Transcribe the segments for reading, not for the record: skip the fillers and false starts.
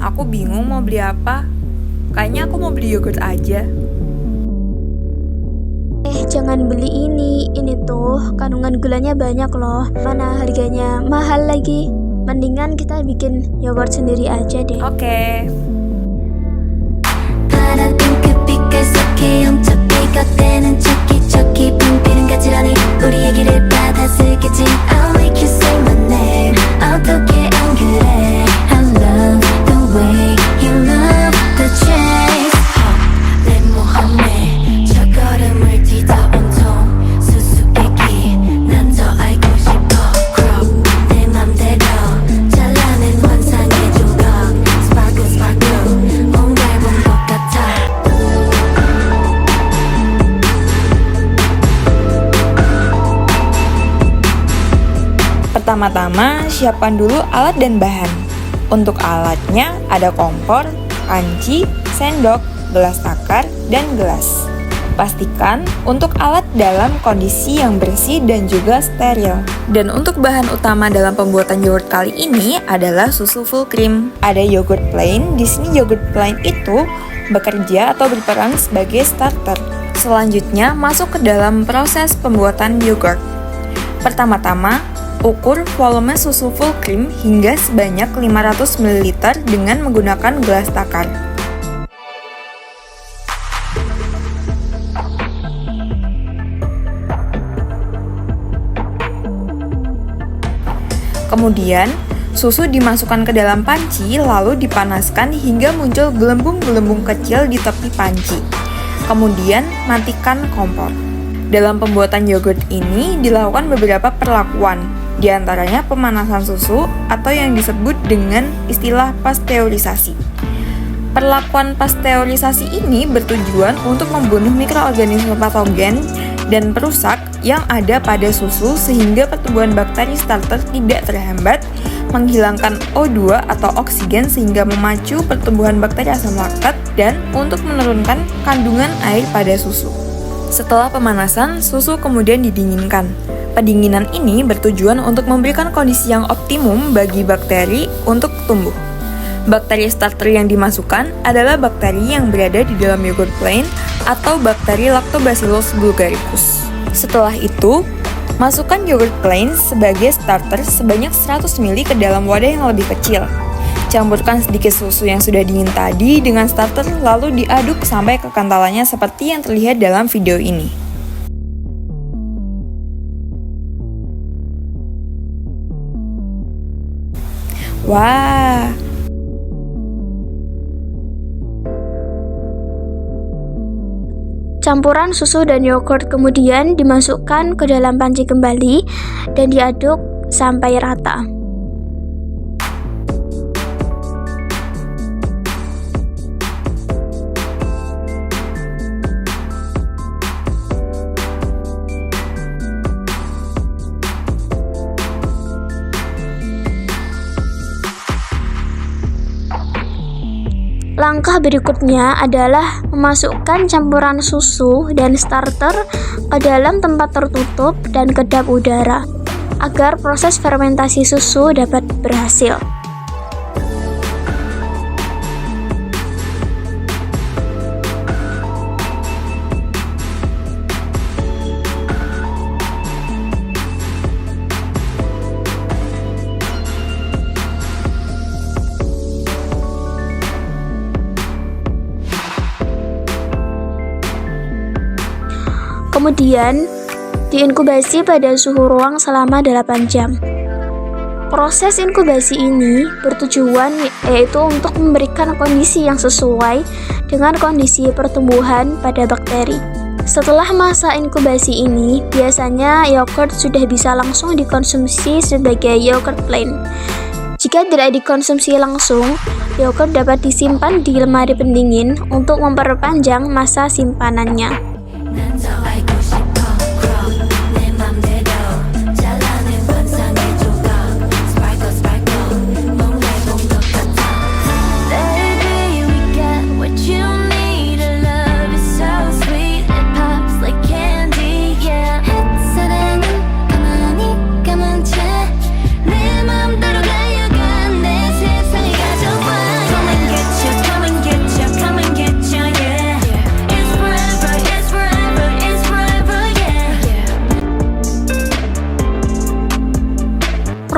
Aku bingung mau beli apa. Kayaknya aku mau beli yogurt aja. Jangan beli ini tuh kandungan gulanya banyak loh. Mana harganya mahal lagi. Mendingan kita bikin yogurt sendiri aja deh. Oke. Pertama-tama, siapkan dulu alat dan bahan. Untuk alatnya ada kompor, panci, sendok, gelas takar, dan gelas. Pastikan untuk alat dalam kondisi yang bersih dan juga steril. Dan untuk bahan utama dalam pembuatan yogurt kali ini adalah susu full cream. Ada yogurt plain. Di sini yogurt plain itu bekerja atau berperan sebagai starter. Selanjutnya, masuk ke dalam proses pembuatan yogurt. Pertama-tama, ukur volume susu full cream hingga sebanyak 500 ml dengan menggunakan gelas takar. Kemudian, susu dimasukkan ke dalam panci lalu dipanaskan hingga muncul gelembung-gelembung kecil di tepi panci. Kemudian, matikan kompor. Dalam pembuatan yogurt ini dilakukan beberapa perlakuan, di antaranya pemanasan susu atau yang disebut dengan istilah pasteurisasi. Perlakuan pasteurisasi ini bertujuan untuk membunuh mikroorganisme patogen dan perusak yang ada pada susu sehingga pertumbuhan bakteri starter tidak terhambat, menghilangkan O2 atau oksigen sehingga memacu pertumbuhan bakteri asam laktat, dan untuk menurunkan kandungan air pada susu. Setelah pemanasan, susu kemudian didinginkan. Pendinginan ini bertujuan untuk memberikan kondisi yang optimum bagi bakteri untuk tumbuh. Bakteri starter yang dimasukkan adalah bakteri yang berada di dalam yogurt plain atau bakteri Lactobacillus bulgaricus. Setelah itu, masukkan yogurt plain sebagai starter sebanyak 100 ml ke dalam wadah yang lebih kecil. Campurkan sedikit susu yang sudah dingin tadi dengan starter lalu diaduk sampai kekentalannya seperti yang terlihat dalam video ini. Wah! Campuran susu dan yogurt kemudian dimasukkan ke dalam panci kembali dan diaduk sampai rata. Langkah berikutnya adalah memasukkan campuran susu dan starter ke dalam tempat tertutup dan kedap udara agar proses fermentasi susu dapat berhasil. Kemudian, diinkubasi pada suhu ruang selama 8 jam. Proses inkubasi ini bertujuan yaitu untuk memberikan kondisi yang sesuai dengan kondisi pertumbuhan pada bakteri. Setelah masa inkubasi ini, biasanya yogurt sudah bisa langsung dikonsumsi sebagai yogurt plain. Jika tidak dikonsumsi langsung, yogurt dapat disimpan di lemari pendingin untuk memperpanjang masa simpanannya.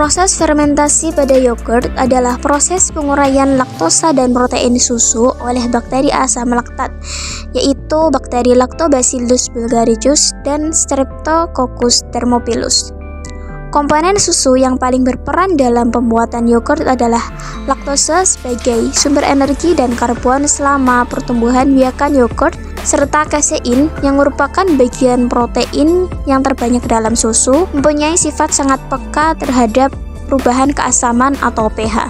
Proses fermentasi pada yogurt adalah proses penguraian laktosa dan protein susu oleh bakteri asam laktat, yaitu bakteri Lactobacillus bulgaricus dan Streptococcus thermophilus. Komponen susu yang paling berperan dalam pembuatan yogurt adalah laktose sebagai sumber energi dan karbon selama pertumbuhan biakan yogurt, serta kasein yang merupakan bagian protein yang terbanyak dalam susu, mempunyai sifat sangat peka terhadap perubahan keasaman atau pH.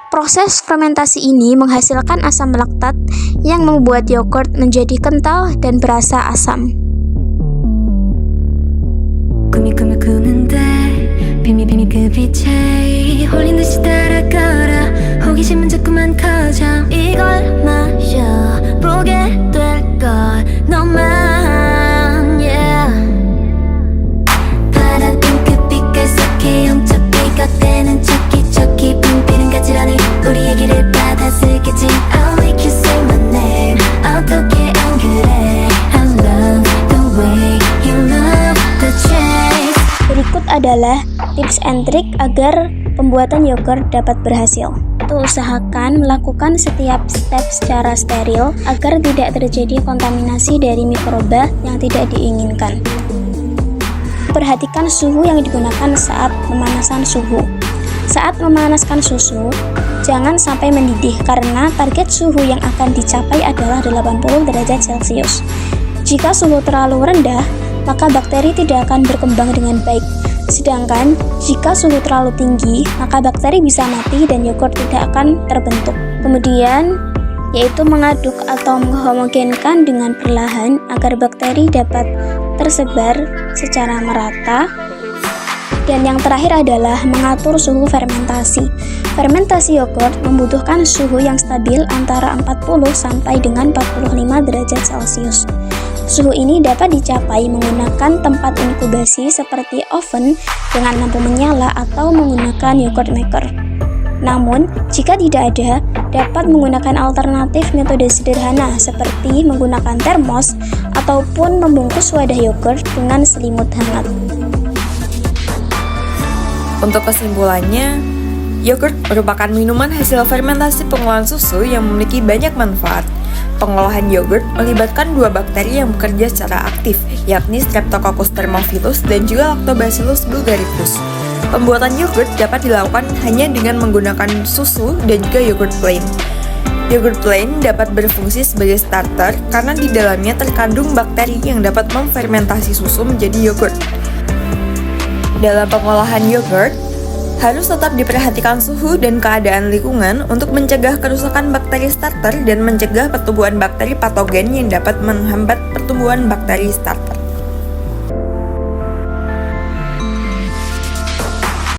Proses fermentasi ini menghasilkan asam laktat yang membuat yogurt menjadi kental dan berasa asam. 꿈이 꾸는데 비밀 그 빛에 홀린 듯이 따라가라 호기심은 자꾸만 커져 이걸 마셔보게 될걸 너만 yeah. 파란 핑크빛깔 속에 훔쳐 삐걱대는 척기 분필은 가지런히 우리 얘기를 받아쓰겠지 I'll make you say my name 어떻게 안 그래 I love the way you love the chase. Berikut adalah tips and trick agar pembuatan yogurt dapat berhasil. Usahakan melakukan setiap step secara steril agar tidak terjadi kontaminasi dari mikroba yang tidak diinginkan. Perhatikan suhu yang digunakan saat pemanasan suhu. Saat memanaskan susu, jangan sampai mendidih karena target suhu yang akan dicapai adalah 80 derajat Celcius. Jika suhu terlalu rendah, maka bakteri tidak akan berkembang dengan baik. Sedangkan jika suhu terlalu tinggi, maka bakteri bisa mati dan yogurt tidak akan terbentuk. Kemudian, yaitu mengaduk atau menghomogenkan dengan perlahan agar bakteri dapat tersebar secara merata. Dan yang terakhir adalah mengatur suhu fermentasi. Fermentasi yogurt membutuhkan suhu yang stabil antara 40 sampai dengan 45 derajat Celcius. Suhu ini dapat dicapai menggunakan tempat inkubasi seperti oven dengan lampu menyala atau menggunakan yogurt maker. Namun, jika tidak ada, dapat menggunakan alternatif metode sederhana seperti menggunakan termos ataupun membungkus wadah yogurt dengan selimut hangat. Untuk kesimpulannya, yogurt merupakan minuman hasil fermentasi pengolahan susu yang memiliki banyak manfaat. Pengolahan yogurt melibatkan dua bakteri yang bekerja secara aktif, yakni Streptococcus thermophilus dan juga Lactobacillus bulgaricus. Pembuatan yogurt dapat dilakukan hanya dengan menggunakan susu dan juga yogurt plain. Yogurt plain dapat berfungsi sebagai starter karena di dalamnya terkandung bakteri yang dapat memfermentasi susu menjadi yogurt. Dalam pengolahan yogurt, harus tetap diperhatikan suhu dan keadaan lingkungan untuk mencegah kerusakan bakteri starter dan mencegah pertumbuhan bakteri patogen yang dapat menghambat pertumbuhan bakteri starter.